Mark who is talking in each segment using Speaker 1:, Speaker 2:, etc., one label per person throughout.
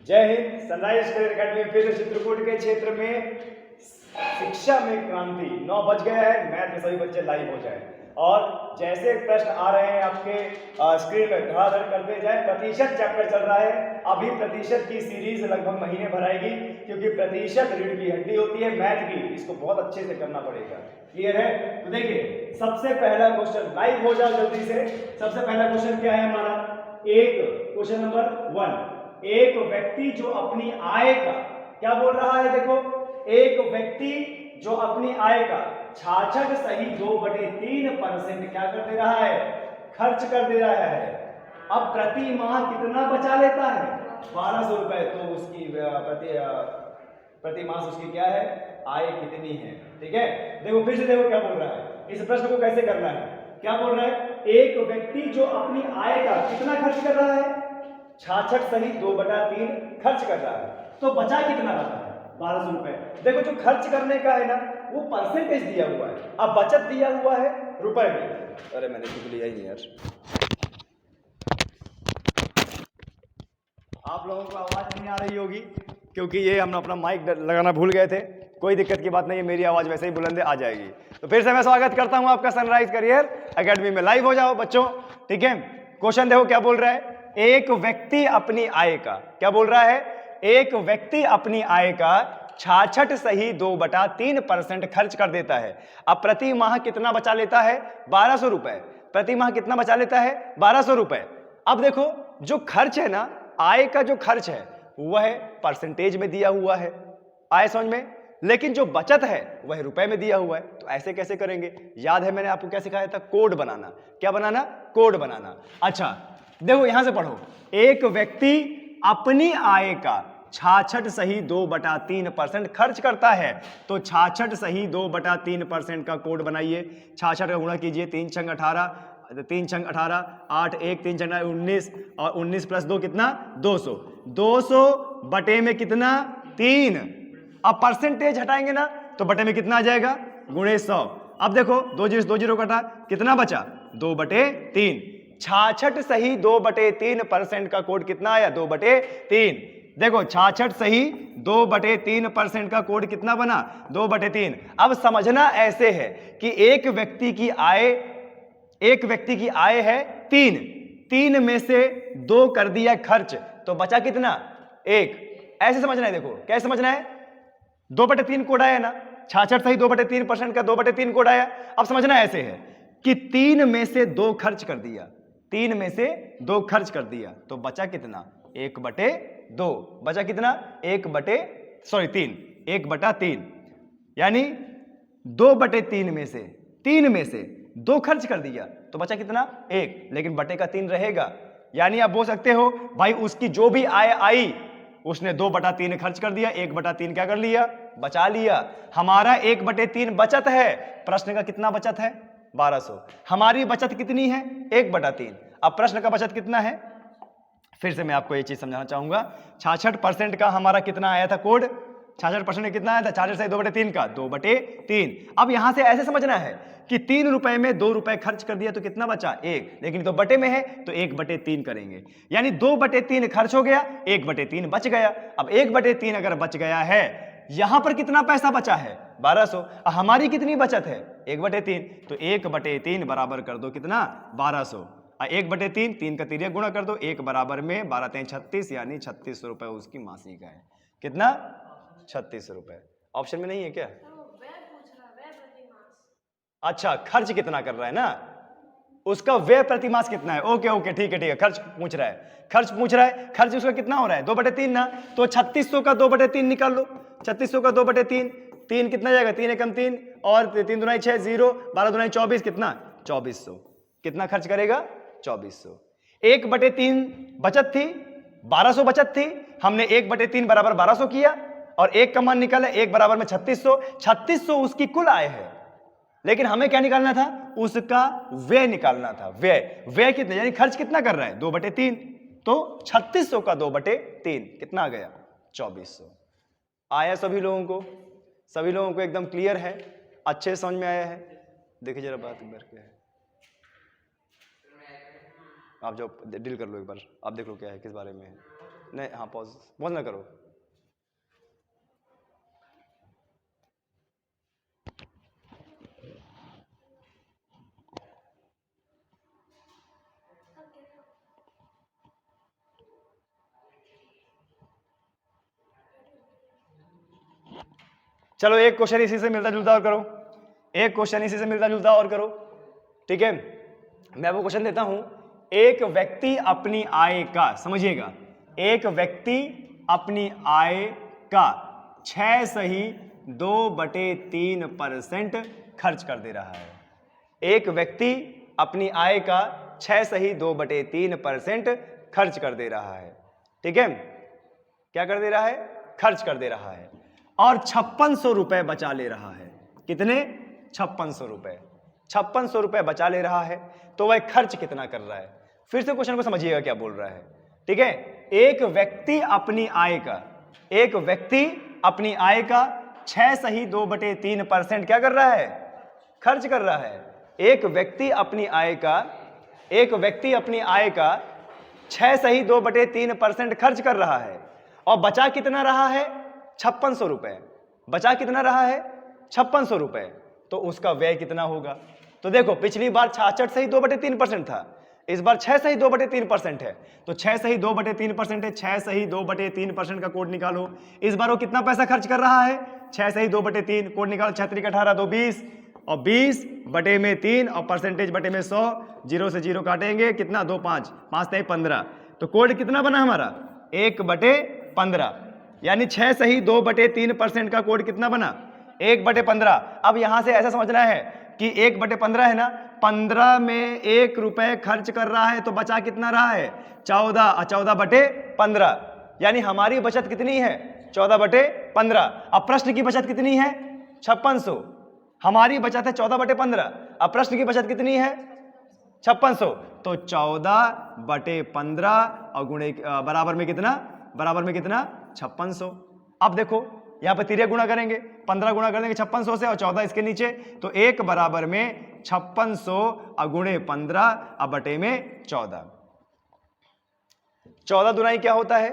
Speaker 1: जय Hind. Sunrise career academy फिर चित्रकूट के क्षेत्र में शिक्षा में क्रांति 9 बज गया है। मैथ में सभी बच्चे लाइव हो जाए और जैसे प्रश्न आ रहे हैं आपके स्क्रीन में धड़ाधड़ करते जाए। प्रतिशत चैप्टर चल रहा है अभी। प्रतिशत की सीरीज लगभग महीने भर आएगी क्योंकि प्रतिशत रीढ़ की हड्डी होती है मैथ की। इसको बहुत अच्छे से करना पड़ेगा। क्लियर है? तो देखिए सबसे पहला क्वेश्चन, लाइव हो जाओ जल्दी से। सबसे पहला क्वेश्चन क्या है हमारा? Question number 1। एक व्यक्ति जो अपनी आय का, क्या बोल रहा है देखो, एक व्यक्ति जो अपनी आय का 66.2/3% क्या कर दे रहा है? खर्च कर दे रहा है। अब प्रति माह कितना बचा लेता है? 1200 रुपए। तो उसकी प्रति माह उसकी क्या है? आय कितनी है? ठीक है, देखो फिर से देखो क्या बोल रहा है। इस प्रश्न को कैसे करना है? क्या बोल रहा है? एक व्यक्ति जो अपनी आय का कितना खर्च कर रहा है? 66.2/3 खर्च कर रहा है। तो बचा कितना रहा है? 1200 रुपए। देखो जो खर्च करने का है ना वो परसेंटेज दिया हुआ है, अब बचत दिया हुआ है रुपए में। अरे मैंने कुछ लिया ही नहीं यार। आप लोगों को आवाज नहीं आ रही होगी क्योंकि ये हम अपना माइक लगाना भूल गए थे। कोई दिक्कत की बात नहीं है, मेरी आवाज वैसे ही बुलंद आ जाएगी। तो फिर से मैं स्वागत करता हूं आपका सनराइज करियर एकेडमी में। लाइव हो जाओ बच्चों। ठीक है, क्वेश्चन देखो क्या बोल रहा है। एक व्यक्ति अपनी आय का, क्या बोल रहा है? एक व्यक्ति अपनी आय का 66.2/3% खर्च कर देता है। अब प्रति माह कितना बचा लेता है? 1200 रुपए। प्रति माह कितना बचा लेता है? 1200 रुपए। अब देखो जो खर्च है ना, आय का जो खर्च है वह परसेंटेज में दिया हुआ है, आय समझ में, लेकिन जो बचत है वह रुपए में दिया हुआ है। तो ऐसे कैसे करेंगे? याद है मैंने आपको क्या सिखाया था? कोड बनाना। क्या बनाना? कोड बनाना। अच्छा देखो यहां से पढ़ो। एक व्यक्ति अपनी आय का 66.2/3% खर्च करता है। तो 66.2/3% का कोड बनाइए। 66 का गुणा कीजिए, 3 छंग 18, 3 छंग 18, 8 1 3 छंग 19 और 19 + 2 कितना? 200। 200 बटे में कितना? 3। अब परसेंटेज हटाएंगे ना तो बटे में कितना आ जाएगा? गुणे 100। अब देखो 2 0 2 0 कटा, कितना बचा? 2/3। 66.2/3% का कोड कितना आया? 2/3। देखो 66.2/3% का कोड कितना बना? 2/3। अब समझना ऐसे है कि एक व्यक्ति की आय है 3 में से 2 कर दिया खर्च, तो बचा कितना? 1। ऐसे समझना है। देखो कैसे समझना है? 2/3 कोड आया ना, 66.2/3% का 2/3 कोड आया। अब समझना ऐसे है कि 3 में से 2 खर्च कर दिया, 3 में से 2 खर्च कर दिया, तो बचा कितना? 1/2। बचा कितना? 3 1/3। यानी 2/3 में से 3 में से 2 खर्च कर दिया तो बचा कितना? 1, लेकिन बटे का 3 रहेगा। यानी आप बोल सकते हो भाई उसकी जो भी आय आई उसने 2/3 खर्च कर दिया, 1/3 क्या कर लिया? बचा लिया। हमारा 1/3 बचत है। प्रश्न का कितना बचत है? 1200। हमारी बचत कितनी है? 1/3। अब प्रश्न का बचत कितना है? फिर से मैं आपको ये चीज समझाना चाहूंगा। 66% का हमारा कितना आया था कोड? 66% कितना आया था? 66.2/3 का 2/3। अब यहां से ऐसे समझना है कि 3 रुपए में 2 रुपए खर्च कर दिया तो कितना बचा? 1, लेकिन तो बटे में है तो 1/3 करेंगे। यानी 2/3 खर्च हो गया, 1/3 बच गया। अब 1/3 अगर बच गया है, यहां पर कितना पैसा बचा है? 1200। हमारी कितनी बचत है? 1/3। तो 1/3 बराबर कर दो कितना? 1200। 1/3, 3 का 3 गुणा कर दो, 1 बराबर में 12 3 36, यानी 3600 रुपए उसकी मासिक है। कितना? 3600 रुपए। ऑप्शन में नहीं है क्या? अच्छा, खर्च कितना कर रहा है ना, उसका व्यय प्रति मास कितना है। ओके ओके, ठीक है, खर्च पूछ रहा है। खर्च उसका कितना हो रहा है? 2/3 ना, तो 3600 का 2/3 निकाल लो। 3600 का 2/3, 3 कितना जाएगा? 3 एकम 3 और 3 दूना 6 0, 12 दूना 24, कितना? 2400। कितना खर्च करेगा? 2400। 1/3 बचत थी, 1200 बचत थी। हमने 1/3 बराबर 1200 किया और 1 का मान निकाला, 1 बराबर में 3600। 3600 उसकी कुल आय है, लेकिन हमें क्या निकालना था? उसका व्यय निकालना था। व्यय कितना, यानी खर्च कितना कर रहा है? 2/3। तो 3600 का 2/3 कितना आ गया? 2400। आया सभी लोगों को? सभी लोगों को एकदम क्लियर है? अच्छे समझ में आया है? देखिए जरा बात एक बार क्या है, आप जो डील कर लो एक बार, आप देख लो क्या है, किस बारे में है। नहीं, हाँ पॉज पॉज ना करो। चलो एक क्वेश्चन इसी से मिलता जुलता और करो, एक क्वेश्चन इसी से मिलता जुलता और करो, ठीक है। मैं वो क्वेश्चन देता हूं, एक व्यक्ति अपनी आय का, समझिएगा, एक व्यक्ति अपनी आय का 6 सही 2/3% खर्च कर दे रहा है। एक व्यक्ति अपनी आय का 6 सही 2/3% खर्च कर दे रहा है, ठीक है। क्या कर दे रहा है? खर्च कर दे रहा है, और 5600 रुपए बचा ले रहा है। कितने? 5600 रुपए। 5600 रुपए बचा ले रहा है, तो वह खर्च कितना कर रहा है? फिर से क्वेश्चन को समझिएगा क्या बोल रहा है, ठीक है। एक व्यक्ति अपनी आय का, एक व्यक्ति अपनी आय का 6 सही 2/3% क्या कर रहा है? खर्च कर रहा है। एक व्यक्ति अपनी आय का, एक व्यक्ति अपनी आय का 6 सही 2/3% खर्च कर रहा है, और बचा कितना रहा है? 5600 रुपए। बचा कितना रहा है? 5600 रुपए। तो उसका व्यय कितना होगा? तो देखो, पिछली बार 66 सही 2/3% था, इस बार 6 सही 2/3% है, तो 6 सही 2/3% है, 6 सही 2/3% का कोड निकालो। इस बार वो कितना पैसा खर्च कर रहा है? 6 सही 2/3, कोड निकालो, 6 × 18 तो 20, और 20/3 और परसेंटेज बटे में 100, 0 से 0 काटेंगे, कितना? 2 5 5 नहीं 15, तो कोड कितना बना हमारा? 1/15, यानी 6 सही 2/3% का कोड कितना बना? 1/15। अब यहां से ऐसा समझना है कि 1/15 है ना, 15 में 1 रुपए खर्च कर रहा है, तो बचा कितना रहा है? 14, और 14/15, यानी हमारी बचत कितनी है? 14/15। अब प्रश्न की बचत कितनी है? 5600। हमारी बचत है 14/15, अब प्रश्न की बचत कितनी है? 5600। तो 14/15 और गुणे बराबर में कितना? बराबर में कितना? 5600। अब देखो यहां पर तिरिया गुणा करेंगे, 15 गुणा कर देंगे 5600 से, और 14 इसके नीचे, तो 1 बराबर में 5600 गुणे 15 अब बटे में 14। 14 दुनाई क्या होता है?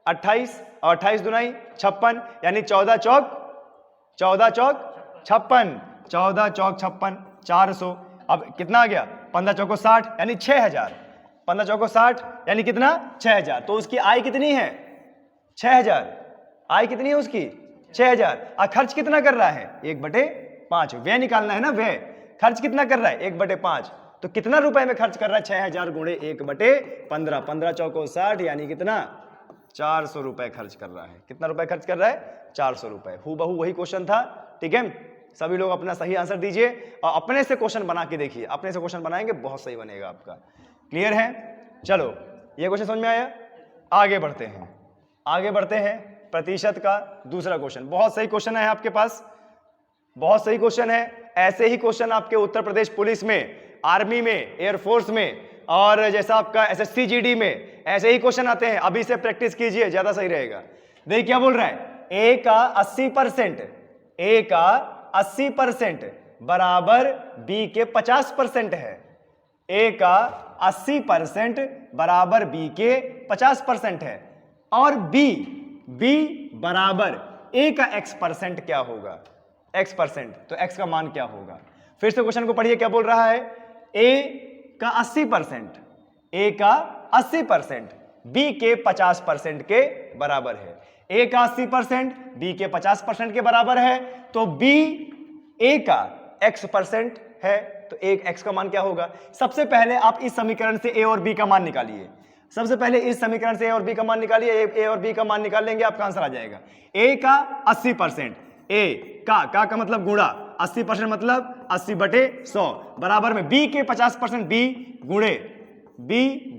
Speaker 1: 28, और 28 दुनाई 56, यानी 14 चौक 56, 14 चौक 56, 400। अब कितना आ गया? 15 चौको 60, यानी 6000। 15 चौको 60, यानी कितना? 6000। तो उसकी आय कितनी है? 6000। आय कितनी है उसकी? 6000। और खर्च कितना कर रहा है? 1/5। व्यय निकालना है ना, व्यय। खर्च कितना कर रहा है? 1/5। तो कितना रुपए में खर्च कर रहा है? 6000 गुणे 1/15, 15 चौको 60, यानी कितना? 400 रुपए खर्च कर रहा है। कितना रुपए खर्च कर रहा है? 400 रुपए। हूबहू वही क्वेश्चन था, ठीक है। सभी लोग अपना सही आंसर दीजिए और अपने से क्वेश्चन बना के देखिए। अपने से क्वेश्चन बनाएंगे, बहुत सही बनेगा आपका। क्लियर है? चलो, ये क्वेश्चन समझ में आया? आगे बढ़ते हैं, आगे बढ़ते हैं। प्रतिशत का दूसरा क्वेश्चन, बहुत सही क्वेश्चन है आपके पास, बहुत सही क्वेश्चन है। ऐसे ही क्वेश्चन आपके उत्तर प्रदेश पुलिस में, आर्मी में, एयरफोर्स में, और जैसा आपका SSC GD में ऐसे ही क्वेश्चन आते हैं। अभी से प्रैक्टिस कीजिए, ज्यादा सही रहेगा। देखिए क्या बोल रहा है, ए का 80%, ए का 80% बराबर बी के 50% है। ए का 80% बराबर बी के 50% है, और बी बराबर ए का x% क्या होगा? x%, तो x का मान क्या होगा? फिर से क्वेश्चन को पढ़िए, क्या बोल रहा है, ए का 80%, ए का 80% बी के 50% के बराबर है। ए का 80% बी के 50% के बराबर है, तो बी ए का x% है, तो एक x का मान क्या होगा? सबसे पहले आप इस समीकरण से ए और बी का मान निकालिए। सबसे पहले इस समीकरण से ए और बी का मान निकालिए। ए और बी का मान निकाल लेंगे, आपका आंसर आ जाएगा। ए का 80%, ए का मतलब गुणा, 80% मतलब 80/100 बराबर में बी के 50%, बी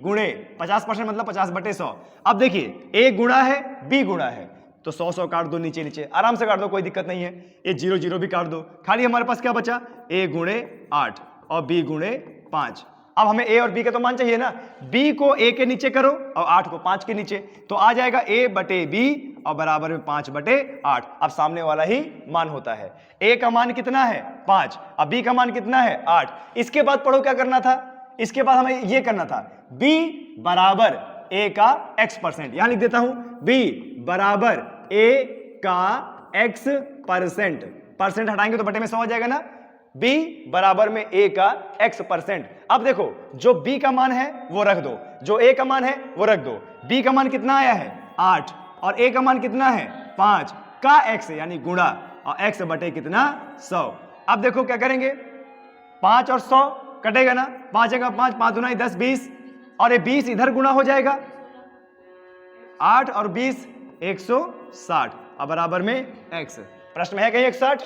Speaker 1: गुणे 50% मतलब 50/100। अब देखिए, ए गुणा है, बी गुणा है, तो 100 काट दो, नीचे नीचे आराम से काट दो, कोई दिक्कत नहीं है। ये 0 भी काट दो, खाली हमारे पास क्या बचा? ए गुणे 8 और बी गुणे 5। अब हमें ए और बी का तो मान चाहिए ना, बी को ए के नीचे करो और 8 को 5 के नीचे, तो आ जाएगा a/b और बराबर में 5/8। अब सामने वाला ही मान होता है। ए का मान कितना है? 5, अब बी का मान कितना है? 8। इसके बाद पढ़ो क्या करना था, इसके बाद हमें ये करना था, b बराबर a का x%। यहां लिख देता हूं b बराबर a का x%। परसेंट हटाएंगे तो बटे में 100 हो जाएगा ना। b बराबर में a का x%। अब देखो जो b का मान है वो रख दो, जो a का मान है वो रख दो। b का मान कितना आया है 8 और a का मान कितना है 5 का x यानी गुणा और x बटे कितना 100। अब देखो क्या करेंगे 5 और 100 कटेगा ना, 5 जगह 5, 5 दूना 10 20 और ये 20 इधर गुणा हो जाएगा 8 और 20 160 और बराबर में x। प्रश्न में है कहीं 160,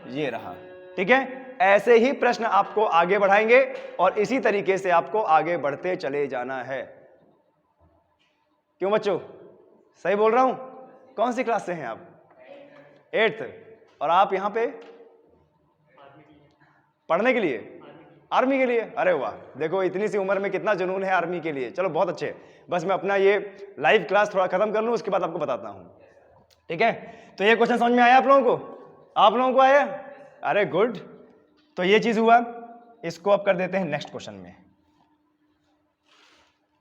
Speaker 1: ये रहा। ठीक है, ऐसे ही प्रश्न आपको आगे बढ़ाएंगे और इसी तरीके से आपको आगे बढ़ते चले जाना है। क्यों बच्चों, सही बोल रहा हूं? कौन सी क्लास से हैं आप? 8th। और आप यहां पे पढ़ने के लिए, आर्मी के लिए? अरे वाह, देखो इतनी सी उम्र में कितना जुनून है आर्मी के लिए। चलो बहुत अच्छे। बस मैं अपना ये लाइव क्लास थोड़ा खत्म कर लूं, उसके बाद आपको बताता हूं। ठीक है, तो ये क्वेश्चन समझ में आया आप लोगों को? आप लोगों को आया? अरे गुड। तो ये चीज हुआ, इसको अब कर देते हैं नेक्स्ट क्वेश्चन में।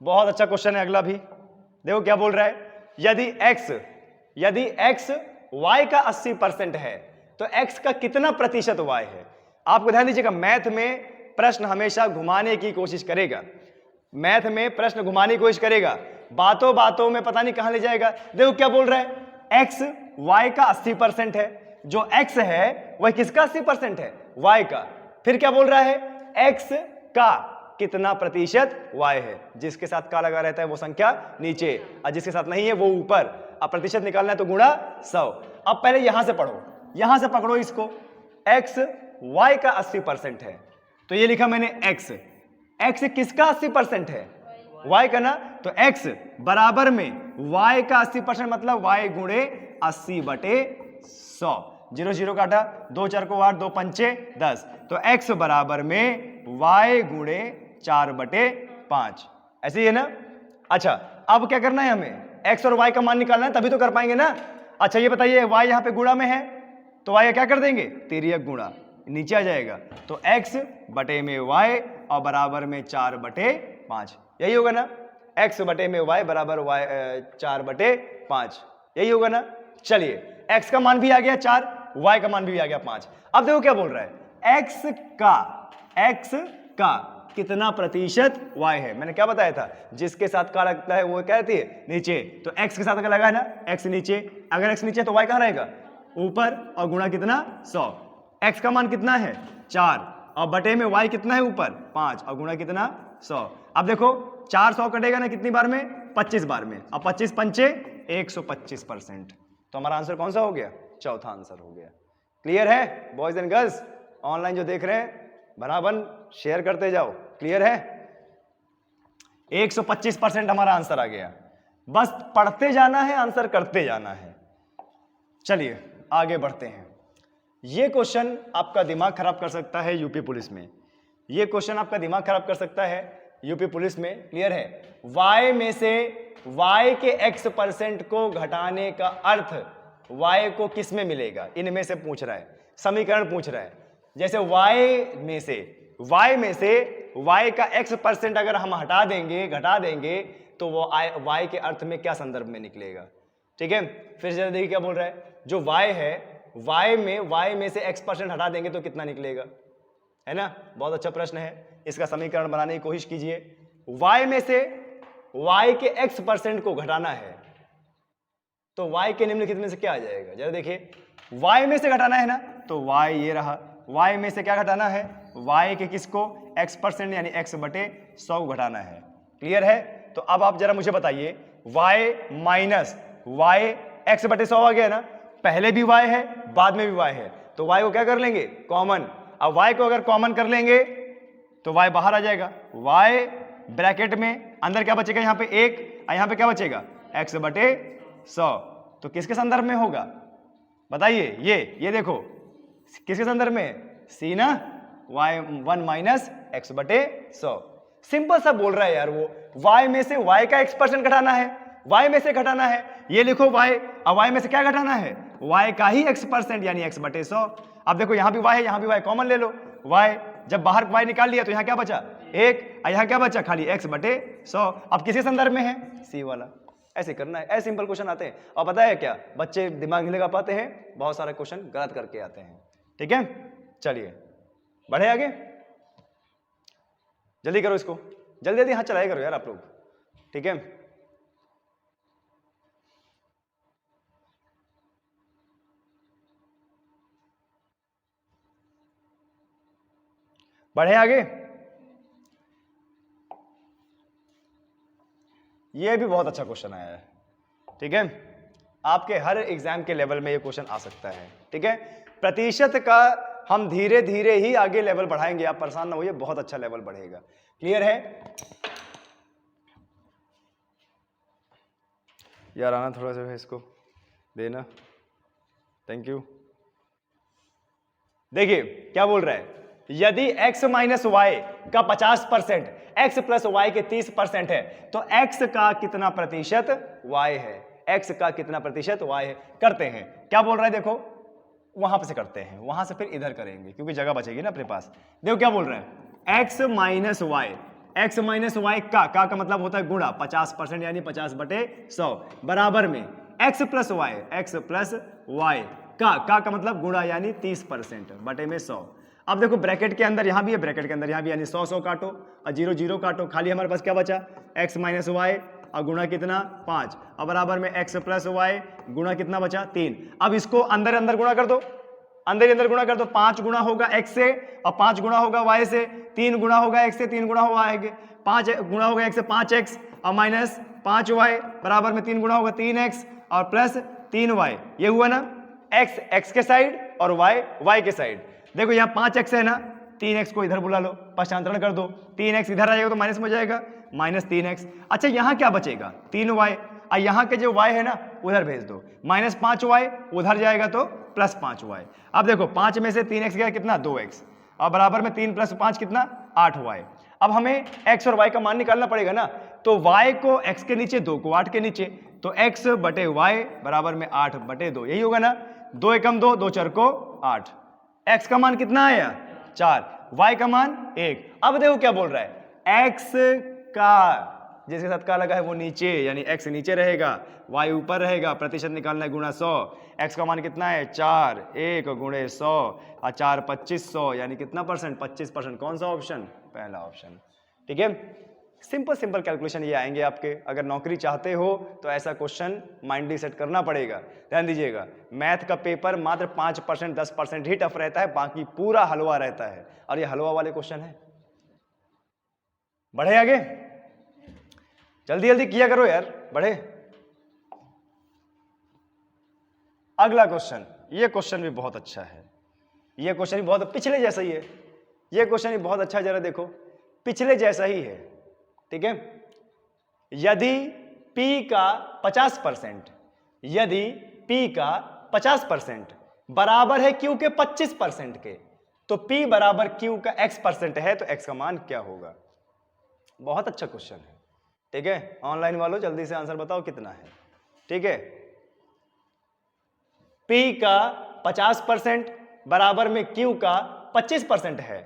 Speaker 1: बहुत अच्छा क्वेश्चन है अगला भी। देखो क्या बोल रहा है, यदि x y का 80% है तो x का कितना प्रतिशत y है? आपको ध्यान दीजिएगा, मैथ में प्रश्न हमेशा घुमाने की कोशिश करेगा। मैथ में प्रश्न घुमाने की कोशिश करेगा, बातों बातों में पता नहीं कहां ले जाएगा। देखो क्या बोल रहा है, x y का 80% है। जो x है वह किसका 80% है? y का। फिर क्या बोल रहा है, x का कितना प्रतिशत y है? जिसके साथ का लगा रहता है वो संख्या नीचे और जिसके साथ नहीं है वो ऊपर। अब प्रतिशत निकालना है तो गुणा 100। अब पहले यहां से पढ़ो, यहां से पकड़ो इसको। x y का 80% है तो ये लिखा मैंने x किसका 80% है? y का ना। तो x बराबर में y का 80% मतलब y गुणे 80 बटे 100। 0 0 काटा, 2 4 को 8, 2 पंचे 10। तो x बराबर में y गुणे 4 बटे 5। ऐसे ही है ना। अच्छा, अब क्या करना है हमें, x और y का मान निकालना है, तभी तो कर पाएंगे ना। अच्छा ये बताइए, y यहां पे गुणा में है तो y क्या कर देंगे, तिर्यक गुणा, नीचे आ जाएगा। तो x बटे में y और बराबर में 4 बटे 5। यही होगा ना, x बटे में y बराबर y 4 बटे 5। यही होगा ना। चलिए x का मान भी आ गया 4, y का मान भी आ गया 5। अब देखो क्या बोल रहा है, x का कितना प्रतिशत y है? मैंने क्या बताया था, जिसके साथ का लगता है वो क्या रहती है, नीचे। तो x के साथ अगर लगा है ना, x नीचे, अगर x नीचे तो y कहां रहेगा, ऊपर, और गुणा कितना 100। x का मान कितना है 4 और बटे में y कितना है ऊपर 5 और गुणा कितना 100। अब देखो 400 कटेगा ना कितनी बार में, 25 बार में, और 25 पंचे 125%। तो हमारा आंसर कौन सा हो गया, चौथा आंसर हो गया। क्लियर है बॉयज एंड गर्ल्स? ऑनलाइन जो देख रहे हैं बराबर शेयर करते जाओ। क्लियर है? 125% हमारा आंसर आ गया। बस पढ़ते जाना है, आंसर करते जाना है। चलिए आगे बढ़ते हैं। ये क्वेश्चन आपका दिमाग खराब कर सकता है यूपी पुलिस में। ये क्वेश्चन आपका दिमाग खराब कर सकता है यूपी पुलिस में। क्लियर है? y में से y के x% को घटाने का अर्थ y को किस में मिलेगा, इनमें से पूछ रहा है, समीकरण पूछ रहा है। जैसे y में से y का x% अगर हम हटा देंगे, घटा देंगे, तो वो y के अर्थ में क्या संदर्भ में निकलेगा। ठीक है, फिर जरा देखिए क्या बोल रहा है, जो y है y में से x% हटा देंगे तो कितना निकलेगा, है ना। बहुत अच्छा प्रश्न है, इसका समीकरण बनाने की कोशिश कीजिए। y में से y के x% को घटाना है तो y के निम्नलिखित में से क्या आ जाएगा, जरा देखिए। y में से घटाना है ना, तो y ये रहा। y में से क्या घटाना है, y के किसको, x% यानी x बटे 100 घटाना है। क्लियर है? तो अब आप जरा मुझे बताइए, y माइनस y x बटे 100 आ गया ना, पहले भी y है बाद में भी y है, तो y को क्या कर लेंगे, कॉमन। अब y को अगर कॉमन कर लेंगे तो y बाहर आ जाएगा, y ब्रैकेट में अंदर क्या बचेगा, यहाँ पे 1, यहाँ पे क्या बचेगा, x बटे 100। तो किसके संदर्भ में होगा बताइए, ये देखो किसके संदर्भ में, c ना, y1 माइनस x बटे 100। सिंपल सा बोल रहा है यार वो, y में से y का x% घटाना है, y में से घटाना है, ये लिखो y, अब y में से क्या घटाना है, y का ही x% यानी x बटे 100। अब देखो यहाँ भी y है, यहाँ भी y, कॉमन ले लो y, जब बाहर y निकाल लिया तो यहाँ क्या बचा, 1, यहाँ क्या बचा खाली x बटे 100। अब किसके संदर्भ में है, C वाला। ऐसे करना है, ऐसे सिंपल क्वेश्चन आते हैं। और पता है क्या, बच्चे दिमाग नहीं लगा पाते हैं, बहुत सारे क्वेश्चन गलत करके आते हैं। ठीक है, चलिए बढ़े आगे, जल्दी करो इसको, जल्दी जल्दी हाथ चलाया करो यार आप लोग। ठीक है, बढ़े आगे। ये भी बहुत अच्छा क्वेश्चन आया है। ठीक है, आपके हर एग्जाम के लेवल में ये क्वेश्चन आ सकता है। ठीक है, प्रतिशत का हम धीरे धीरे ही आगे लेवल बढ़ाएंगे, आप परेशान ना होइए, बहुत अच्छा लेवल बढ़ेगा। क्लियर है यार, आना थोड़ा सा इसको देना, थैंक यू। देखिए क्या बोल रहा है, यदि x माइनस वाई का 50% x प्लस वाई के 30% है तो x का कितना प्रतिशत y है, x का कितना प्रतिशत y है। करते हैं, क्या बोल रहा है देखो, वहां पे से करते हैं, वहां से फिर इधर करेंगे क्योंकि जगह बचेगी ना अपने पास। देखो क्या बोल रहा है, x minus y, x minus y का मतलब होता है गुणा 50% यानी 50 बटे 100 बराबर में x plus y, x plus y का मतलब गुणा यानी 30% बटे में 100। अब देखो ब्रैकेट के अंदर यहां भी है, ब्रैकेट के अंदर यहां भी, यानी 100 100 काटो और 0 0 काटो, खाली हमारे पास क्या बचा, x माइनस वाई और गुणा कितना 5 और बराबर में x प्लस वाई गुणा कितना बचा 3। अब इसको अंदर अंदर गुणा कर दो, अंदर अंदर गुणा कर दो, 5 गुणा होगा x से और 5 गुणा होगा y से, 3 गुणा होगा x से, 3 गुणा होगा y के, 5 गुणा होगा x से 5x और माइनस 5y बराबर में 3 गुणा होगा 3x और प्लस 3y। ये हुआ ना x के साइड और y के साइड। देखो यहाँ 5x है ना, 3x को इधर बुला लो, पश्चांतरण कर दो, 3x इधर आ जाएगा तो माइनस में हो जाएगा माइनस 3x। अच्छा यहाँ क्या बचेगा 3y और यहाँ के जो y है ना उधर भेज दो, माइनस 5y उधर जाएगा तो प्लस 5y। अब देखो 5 में से 3x गया कितना 2x और बराबर में 3 प्लस 5 कितना 8y। अब हमें x और y का मान निकालना पड़ेगा ना, तो y को x के नीचे, 2 को 8 के नीचे, तो x बटे y बराबर में 8 बटे 2, यही होगा ना, 2 एकम 2, 2 चर को 8। x का मान कितना आया 4, y का मान 1। अब देखो क्या बोल रहा है, x का जिसके साथ का लगा है वो नीचे, यानी x नीचे रहेगा y ऊपर रहेगा, प्रतिशत निकालना है गुणा 100। x का मान कितना है 4, 1 गुणे 100 और 4 2500 यानी कितना परसेंट 25%। कौन सा ऑप्शन, पहला ऑप्शन। ठीक है, सिंपल सिंपल कैलकुलेशन ये आएंगे आपके। अगर नौकरी चाहते हो तो ऐसा क्वेश्चन माइंडली सेट करना पड़ेगा। ध्यान दीजिएगा, मैथ का पेपर मात्र 5% 10% ही टफ रहता है, बाकी पूरा हलवा रहता है, और ये हलवा वाले क्वेश्चन है। बढ़े आगे, जल्दी जल्दी किया करो यार, बढ़े। अगला क्वेश्चन, ये क्वेश्चन भी बहुत अच्छा है, ये क्वेश्चन भी बहुत पिछले जैसा ही है, ये क्वेश्चन भी बहुत अच्छा है, जरा देखो पिछले जैसा ही है। ठीक है, यदि P का 50%, यदि P का 50% बराबर है Q के 25% के, तो P बराबर Q का x% है, तो x का मान क्या होगा। बहुत अच्छा क्वेश्चन है। ठीक है, ऑनलाइन वालों जल्दी से आंसर बताओ कितना है। ठीक है, P का 50% बराबर में Q का 25% है,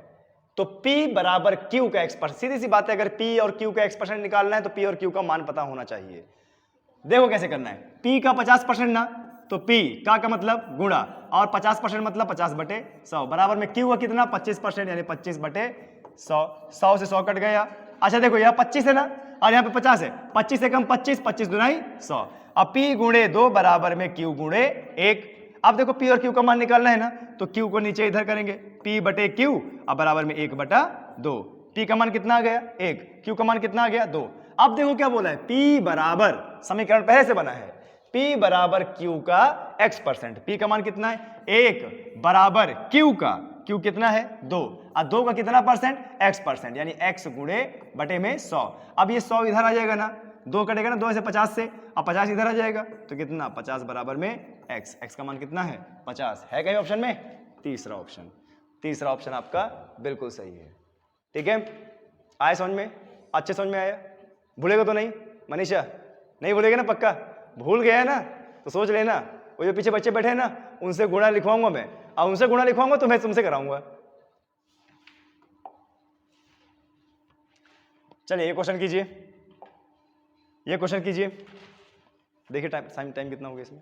Speaker 1: तो P बराबर Q का x%। सीधी सी बात है, अगर P और Q का x% निकालना है तो P और Q का मान पता होना चाहिए। देखो कैसे करना है, P का 50% ना, तो P का मतलब गुणा और 50% मतलब 50 बटे 100 बराबर में Q का कितना 25% यानी 25 बटे 100। 100 से 100 कट गया। अच्छा देखो यहाँ 25 है ना और यहाँ पे 50 है, 25 से कम 25, 25 दुनाई 100। अब P गुणे 2 बराबर में Q गुणे 1। अब देखो P और Q का मान निकालना है ना, तो Q को नीचे इधर करेंगे, P बटे Q और बराबर में 1 बटा 2। P का मान कितना आ गया 1, Q का मान कितना आ गया 2। अब देखो क्या बोला है, P बराबर, समीकरण पहले से बना है, P बराबर Q का x%। P का मान कितना है 1 बराबर Q का, Q कितना है 2 और 2 का कितना परसेंट x%, यानी x गुणे बटे में 100। अब ये 100 इधर आ जाएगा ना, 2 कटेगा ना 2 से 50 से, अब 50 इधर आ जाएगा तो कितना 50 बराबर में x का मान कितना है 50 है। कहीं ऑप्शन में तीसरा ऑप्शन, तीसरा ऑप्शन आपका बिल्कुल सही है। ठीक है, आए समझ में, अच्छे समझ में आया, भूलेगा तो नहीं मनीषा, नहीं भूलेगा ना पक्का, भूल गया है ना तो सोच लेना, वो जो पीछे बच्चे बैठे हैं ना उनसे गुणा लिखवाऊंगा मैं, और उनसे गुणा लिखवाऊंगा तो मैं तुमसे कराऊंगा। चलिए ये क्वेश्चन कीजिए, ये क्वेश्चन कीजिए, देखिए टाइम कितना हो गया इसमें।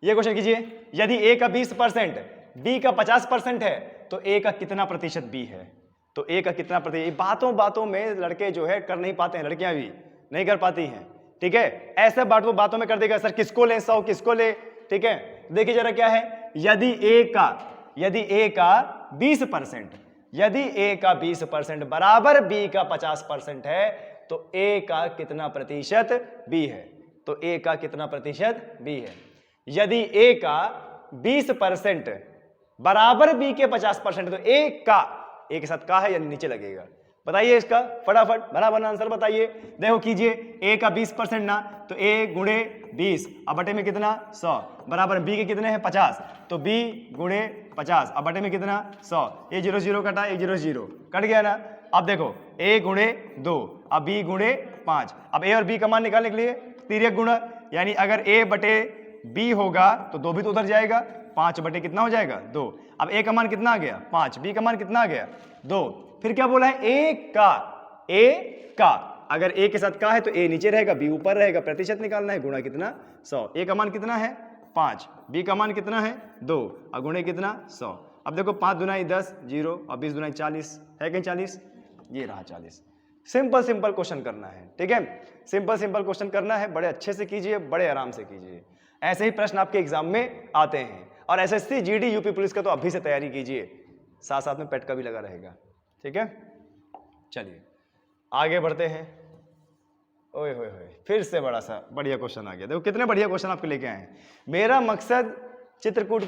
Speaker 1: ये क्वेश्चन कीजिए, यदि ए का 20% बी का 50% है तो ए का कितना प्रतिशत बी है? तो ए का कितना प्रतिशत, बातों बातों में लड़के जो है कर नहीं पाते हैं, लड़कियां भी नहीं कर पाती हैं, ठीक है। ऐसे बातों में कर देगा सर, किसको ले 100 किसको ले, ठीक है। देखिए जरा क्या है, यदि ए का 20%, यदि ए का 20% बराबर बी का 50% है तो ए का कितना प्रतिशत बी है? तो ए का कितना प्रतिशत बी है? यदि ए का 20% बराबर बी के 50% तो ए के साथ का है यानी नीचे लगेगा। बताइए इसका फटाफट बराबर आंसर बताइए। देखो कीजिए, ए का 20% ना तो ए गुणे 20 अब बटे में कितना 100 बराबर बी के कितने हैं 50 तो बी गुणे 50 अब बटे में कितना 100, ये 0 0 कटा, 1 0 0 कट गया ना। अब देखो ए गुणे 2 अब बी गुणे 5, अब ए और बी का मान निकालने के लिए तिर्यक गुणा, यानी अगर ए बटे बी होगा तो 2 भी तो उधर जाएगा, 5 बटे कितना हो जाएगा 2। अब ए का मान कितना आ गया 5, बी का मान कितना आ गया 2। फिर क्या बोला है, ए का अगर ए के साथ का है तो ए नीचे रहेगा बी ऊपर रहेगा, प्रतिशत निकालना है, गुणा कितना 100। ए का मान कितना है 5, बी का मान कितना है 2 और गुणे कितना 100। अब देखो 5 दुनाई 10 0 और 20 दुनाई 40 है कहीं 40, ये रहा 40। सिंपल क्वेश्चन करना है, ठीक है, सिंपल क्वेश्चन करना है, बड़े अच्छे से कीजिए, बड़े आराम से कीजिए। ऐसे ही प्रश्न आपके एग्जाम में आते हैं और एसएससी जीडी यूपी पुलिस का तो अभी से तैयारी कीजिए, साथ में पेट का भी लगा रहेगा, ठीक है। चलिए आगे बढ़ते हैं। ओए होए होए, फिर से बढ़िया क्वेश्चन आ गया। देखो कितने बढ़िया क्वेश्चन आपके लेके आए हैं। मेरा मकसद चित्रकूट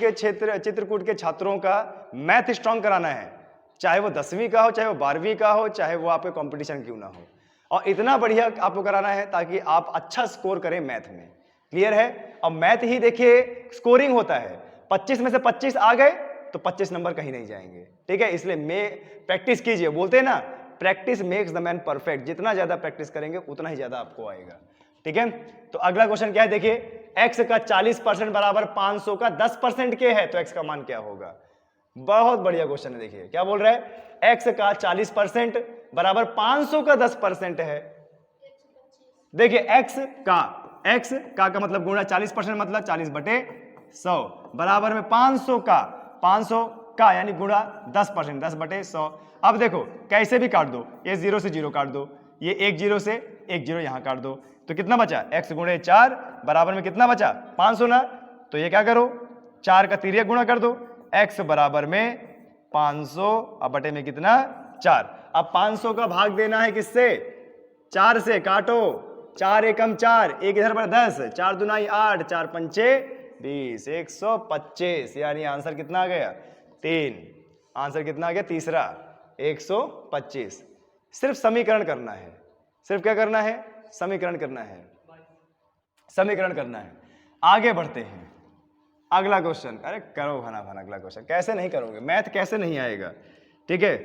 Speaker 1: के छात्रों का मैथ स्ट्रांग कराना है, चाहे वो 10वीं का हो, चाहे वो 12वीं का हो, चाहे वो आपके कंपटीशन क्यों ना हो, और इतना बढ़िया आपको कराना है ताकि आप अच्छा स्कोर करें मैथ में। क्लियर है। और मैथ ही देखिए स्कोरिंग होता है, 25 में से 25 आ गए तो 25 नंबर कहीं नहीं जाएंगे, ठीक है। इसलिए प्रैक्टिस कीजिए, बोलते हैं ना practice makes the man perfect, जितना ज्यादा प्रैक्टिस करेंगे उतना ही ज्यादा आपको आएगा, ठीक है। तो अगला क्वेश्चन क्या है, देखिए x का 40% बराबर 500 का 10% के है तो x का मान क्या होगा। बहुत बढ़िया क्वेश्चन है। देखिए क्या बोल रहा है, x का 40% बराबर 500 का 10% है। देखिए x का मतलब गुणा 40% मतलब 40 बटे 100 बराबर में 500 का यानी गुणा 10%, 10 बटे 100। अब देखो कैसे भी काट दो, ये 0 से 0 काट दो, ये 1 0 से 1 0 यहां काट दो, तो कितना बचा x गुणे 4 बराबर में कितना बचा 500 ना। तो ये क्या करो 4 का तिर्यक गुणा कर दो, x बराबर में 500 अब बटे में कितना 4। अब 500 का भाग देना है किससे, 4 से, काटो 4 एकम 4, एक इधर पर 10, 4 दुनाई 8, 4 पंचे 20, 125, यानी आंसर कितना आ गया 3। आंसर कितना आ गया तीसरा 125। सिर्फ समीकरण करना है, सिर्फ क्या करना है, समीकरण करना है। आगे बढ़ते हैं, अगला क्वेश्चन। अरे करो भाना अगला क्वेश्चन, कैसे नहीं करोगे, मैथ कैसे नहीं आएगा, ठीक है,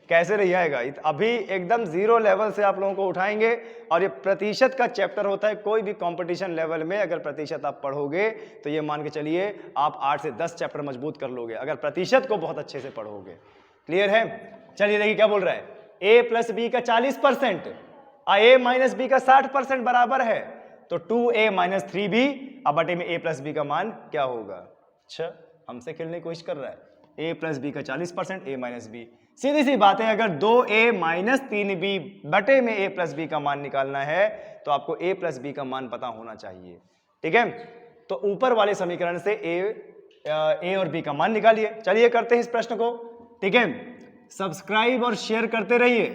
Speaker 1: कैसे नहीं आएगा। अभी एकदम 0 लेवल से आप लोगों को उठाएंगे और ये प्रतिशत का चैप्टर होता है। कोई भी कंपटीशन लेवल में अगर प्रतिशत आप पढ़ोगे तो ये मान के चलिए आप 8 से 10 चैप्टर मजबूत कर लोगे अगर प्रतिशत को बहुत अच्छे से पढ़ोगे। क्लियर है। चलिए देखिए क्या बोल रहा है, a प्लस बी का 40% और a माइनस बी का 60% बराबर है तो 2a माइनस 3b अब बटे में a प्लस बी का मान क्या होगा। अच्छा हमसे खेलने की कोशिश कर रहा है। a प्लस बी का 40% a माइनस बी, सीधी सी बात है, अगर 2a माइनस 3b बटे में a प्लस बी का मान निकालना है तो आपको a प्लस बी का मान पता होना चाहिए, ठीक है। तो ऊपर वाले समीकरण से a और b का मान निकालिए। चलिए करते हैं इस प्रश्न को, ठीक है। सब्सक्राइब और शेयर करते रहिए।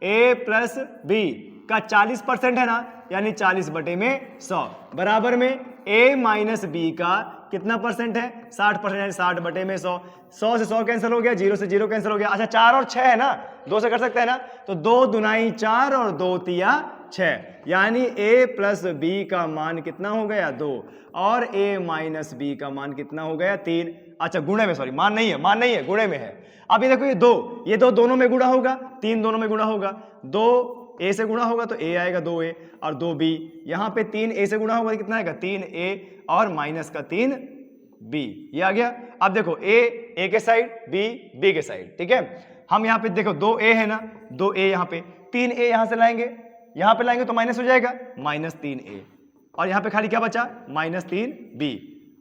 Speaker 1: a प्लस बी का 40% है ना, यानी 40 बटे में 100 बराबर में a माइनस बी का कितना परसेंट है 60%, यानी 60 बटे में 100। 100 से 100 कैंसिल हो गया, 0 से 0 कैंसिल हो गया। अच्छा 4 और 6 है ना, 2 से कर सकते हैं ना, तो 2 दुनाई 4 और 2 तिया 6, यानी a प्लस बी का मान कितना हो गया 2 और a माइनस बी का मान कितना हो गया 3। अच्छा गुणे में, सॉरी मान नहीं है, गुणे में है। अब ये देखो ये दो दोनों में गुणा होगा, 3 दोनों में गुणा होगा, 2 a से गुणा होगा तो a आएगा 2a और 2b, यहाँ पे 3 a से गुणा होगा कितना आएगा 3a और माइनस का 3b, ये आ गया। अब देखो a के साइड b के साइड, ठीक है। हम यहाँ पे देखो 2a है ना, 2a यहाँ पे 3a यहां से लाएंगे, यहां पे लाएंगे तो माइनस हो जाएगा -3a, और यहां पे खाली क्या बचा -3b।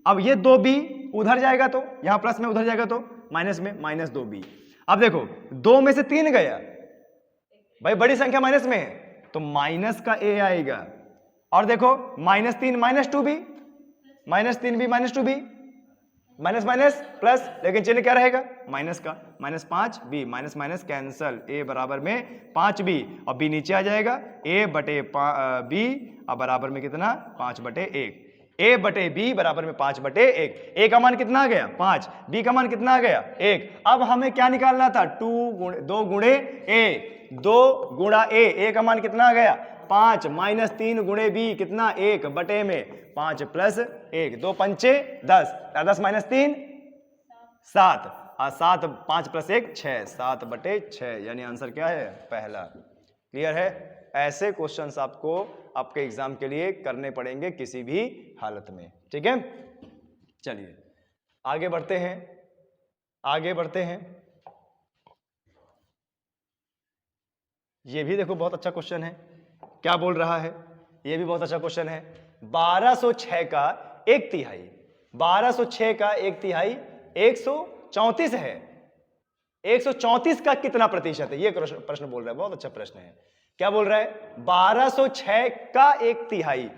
Speaker 1: अब ये 2b उधर जाएगा तो यहां प्लस में, उधर जाएगा तो माइनस में, -2b। अब देखो 2 में से 3 गया भाई, बड़ी संख्या माइनस में है तो माइनस का a आएगा, और देखो -3 -2b, -3b -2b, minus minus plus, लेकिन चिन्ह क्या रहेगा माइनस का, -5b, minus minus cancel, a बराबर में 5b, और b नीचे आ जाएगा, a बटे b अब बराबर में कितना 5/1, a बटे b बराबर में 5/1। a का मान कितना आ गया 5, b का मान कितना आ गया 1। अब हमें क्या निकालना था 2 गुणे a, 2 गुणा a का मान कितना आ गया 5, -3 गुणे b कितना 1 बटे में 5 + 1, 2 पंचे 10, 10 - 3 7, और 7 5 + 1 6, 7/6, यानी आंसर क्या है पहला। क्लियर है? ऐसे क्वेश्चंस आपको आपके एग्जाम के लिए करने पड़ेंगे किसी भी हालत में। ठीक है, चलिए आगे बढ़ते हैं, आगे बढ़ते हैं। ये भी देखो बहुत अच्छा क्वेश्चन है, क्या बोल रहा है, ये भी बहुत अच्छा क्वेश्चन है। 1206 का 1/3, 1206 का 1/3 134 है, 134 का कितना प्रतिशत है, ये प्रश्न बोल रहा है, बहुत अच्छा प्रश्न है। क्या बोल रहा है 1206 का 1/3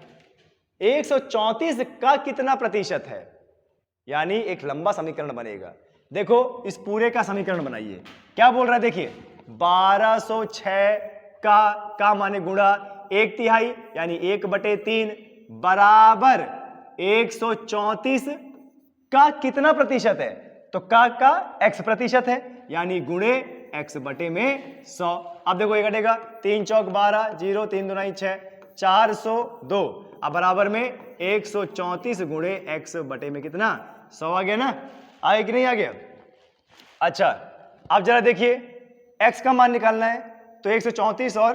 Speaker 1: 134 का कितना प्रतिशत है, यानी एक लंबा समीकरण बनेगा। देखो इस पूरे का समीकरण बनाइए, क्या बोल रहा है देखिए 1206 का माने गुणा 1/3 यानी 1/3 बराबर 134 का कितना प्रतिशत है, तो का x प्रतिशत है, यानी गुणे x बटे में 100। अब देखो ये घटेगा 3 चौक 12, 0 3 दूनी 6, 402, अब बराबर में 134 गुणे x बटे में कितना 100 आ गया ना, आगे कि नहीं आ गया। अच्छा अब जरा देखिए x का मान निकालना है, तो 134 और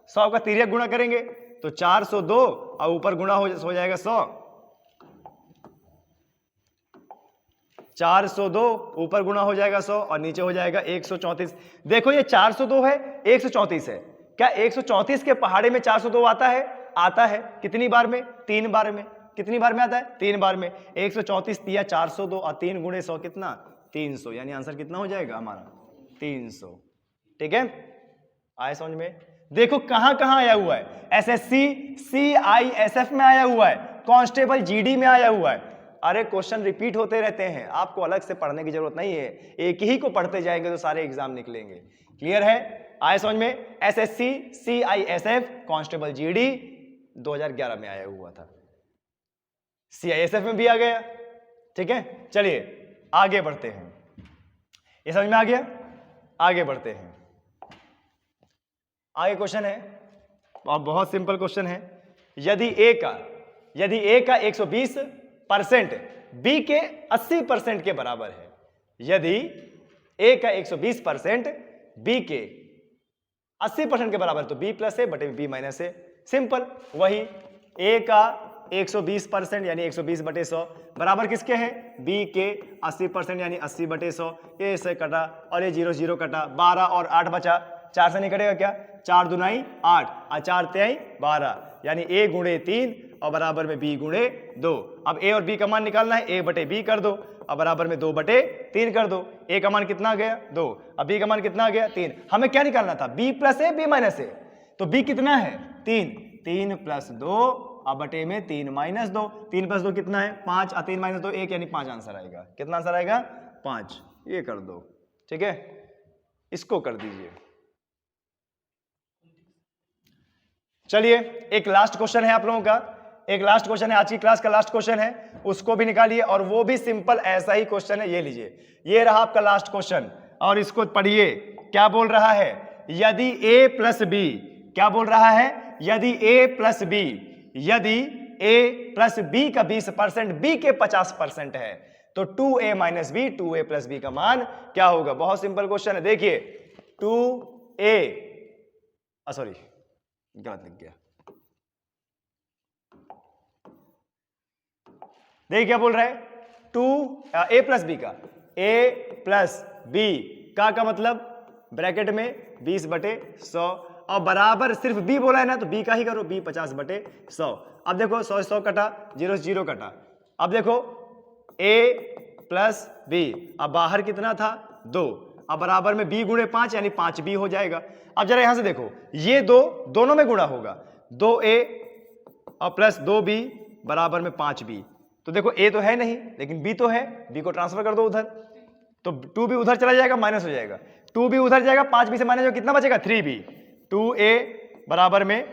Speaker 1: 100 का तिर्यक गुणा करेंगे तो 402, और ऊपर गुणा हो जाएगा 100, 402 ऊपर गुणा हो जाएगा 100 और नीचे हो जाएगा 134। देखो ये 402 है 134 है, क्या 134 के पहाड़े में 402 आता है? आता है। कितनी बार में? 3 बार में। कितनी बार में आता है? 3 बार में। 134 दिया 402 और 3 गुणे 100 कितना 300, यानी आंसर कितना हो जाएगा हमारा 300। ठीक है, आए समझ में? देखो कहां कहां आया हुआ है, एसएससी CISF में आया हुआ है, कांस्टेबल GD में आया हुआ है। अरे क्वेश्चन रिपीट होते रहते हैं, आपको अलग से पढ़ने की जरूरत नहीं है, एक ही को पढ़ते जाएंगे तो सारे एग्जाम निकलेंगे। क्लियर है? आए समझ में? एसएससी CISF कांस्टेबल GD 2011 में आया हुआ था, CISF में भी आ गया। ठीक है, चलिए आगे बढ़ते हैं, ये समझ में आ गया? आगे बढ़ते हैं, आगे क्वेश्चन है और बहुत सिंपल क्वेश्चन है। यदि A का 120% B के 80% के बराबर है, यदि A का 120% B के 80% के बराबर, तो B + A बटे B - A। सिंपल, वही A का 120% यानी 120/100 बराबर किसके हैं? B के 80% यानी 80/100। ये से कटा और ये 0 0 कटा, 12 और 8 बचा, 4 से नहीं कटेगा क्या? 4 दूनी 8 और 4 तेई 12, यानी A गुणे 3 और बराबर में B गुणे 2। अब A और B का मान निकालना है, A बटे B कर दो और बराबर में 2/3 कर दो। A का मान कितना आ गया 2, अब B का मान कितना आ गया 3। हमें क्या निकालना था? B + A B - A, तो B कितना है 3, 3 + 2 और बटे में 3 - 2, 3 + 2 कितना है 5 और 3 - 2 1, यानी 5 आंसर आएगा। कितना आंसर आएगा 5। ये कर दो, ठीक है, इसको कर दीजिए। चलिए एक लास्ट क्वेश्चन है आप लोगों का, एक लास्ट क्वेश्चन है, आज की क्लास का लास्ट क्वेश्चन है, उसको भी निकालिए और वो भी सिंपल ऐसा ही क्वेश्चन है। ये लीजिए, ये रहा आपका लास्ट क्वेश्चन और इसको पढ़िए। क्या बोल रहा है? यदि A + B, क्या बोल रहा है? यदि A + B, यदि A + B का 20% B के 50% है, तो 2A - B, 2A + B का मान क्या होगा? बहुत सिंपल क्वेश्चन है। देखिए 2A, सॉरी गलत लिख गया, देखिए क्या बोल रहा है? 2A + B का, A + B का मतलब ब्रैकेट में 20/100 और बराबर सिर्फ b बोला है ना, तो b का ही करो, b 50/100। अब देखो 100 कटा, 0 0 कटा। अब देखो a प्लस b, अब बाहर कितना था 2, अब बराबर में b गुणे 5 यानी 5b हो जाएगा। अब जरा यहां से देखो, ये दो दोनों में गुणा होगा, 2a और प्लस 2b बराबर में 5b। तो देखो a तो है नहीं लेकिन b तो है, b को ट्रांसफर कर दो उधर, तो 2b उधर चला जाएगा, माइनस हो जाएगा, 2b उधर जाएगा, 5b से माइनस हो, कितना बचेगा 3b, 2a बराबर में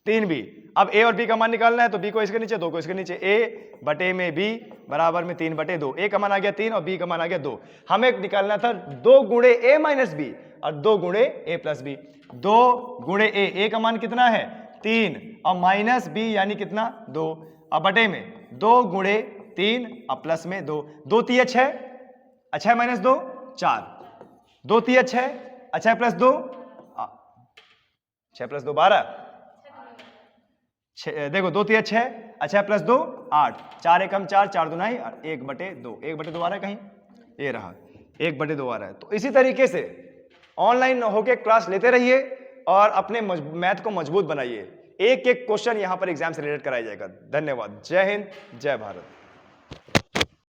Speaker 1: 3b। अब a और b का मान निकालना है, तो b को इसके नीचे, 2 को इसके नीचे, a बटे में b बराबर में 3/2। a का मान आ गया 3 और b का मान आ गया 2। हमें निकालना था 2 गुणे a माइनस b और 2 गुणे a प्लस b। 2 गुणे a का मान कितना है 3 और माइनस b यानी कितना 2, अब बटे में 2 गुणे 3 और प्लस में 2, 2 3 6, अच्छा है माइनस 2 4, 2 3 6, अच्छा है प्लस 2, 6 प्लस 2 12, देखो 2 3 6, अच्छा है प्लस 2 8, 4 एकम 4, 4 दूनाई 1/2, 1/2 आ रहा है कहीं, ये रहा 1/2 आ रहा है। तो इसी तरीके से ऑनलाइन होके क्लास लेते रहिए और अपने मैथ को मजबूत बनाइए। एक एक क्वेश्चन यहां पर एग्जाम से रिलेटेड कराया जाएगा। धन्यवाद। जय हिंद, जय भारत।